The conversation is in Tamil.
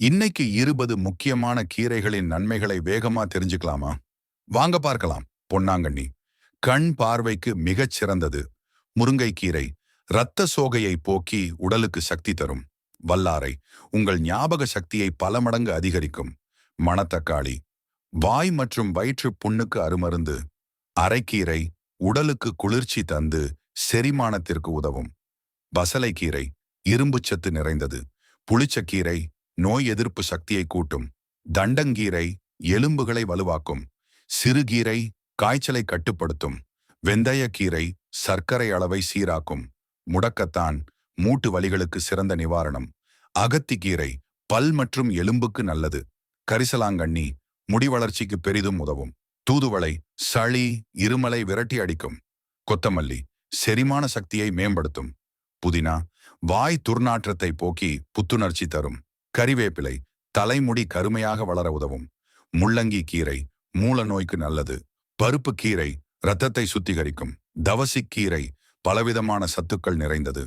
இன்னைக்கு 20 முக்கியமான கீரைகளின் நன்மைகளை வேகமா தெரிஞ்சுக்கலாமா? வாங்க பார்க்கலாம். பொன்னாங்கண்ணி கண் பார்வைக்கு மிகச் சிறந்தது. முருங்கைக்கீரை இரத்த சோகையை போக்கி உடலுக்கு சக்தி தரும். வல்லாரை உங்கள் ஞாபக சக்தியை பல மடங்கு அதிகரிக்கும். மணத்தக்காளி வாய் மற்றும் வயிற்று புண்ணுக்கு அருமருந்து. அரைக்கீரை உடலுக்கு குளிர்ச்சி தந்து செரிமானத்திற்கு உதவும். பசலைக்கீரை இரும்புச்சத்து நிறைந்தது. புளிச்சக்கீரை நோய் எதிர்ப்பு சக்தியை கூட்டும். தண்டங்கீரை எலும்புகளை வலுவாக்கும். சிறுகீரை காய்ச்சலை கட்டுப்படுத்தும். வெந்தயக்கீரை சர்க்கரை அளவை சீராக்கும். முடக்கத்தான் மூட்டு வலிகளுக்கு சிறந்த நிவாரணம். அகத்திக்கீரை பல் மற்றும் எலும்புக்கு நல்லது. கரிசலாங்கண்ணி முடி வளர்ச்சிக்கு பெரிதும் உதவும். தூதுவளை சளி இருமலை விரட்டி அடிக்கும். கொத்தமல்லி செரிமான சக்தியை மேம்படுத்தும். புதினா வாய் துர்நாற்றத்தை போக்கி புத்துணர்ச்சி தரும். கறிவேப்பிலை தலைமுடி கருமையாக வளர உதவும். முள்ளங்கி கீரை மூல நோய்க்கு நல்லது. பருப்பு கீரை இரத்தத்தை சுத்திகரிக்கும். தவசிக்கீரை பலவிதமான சத்துக்கள் நிறைந்தது.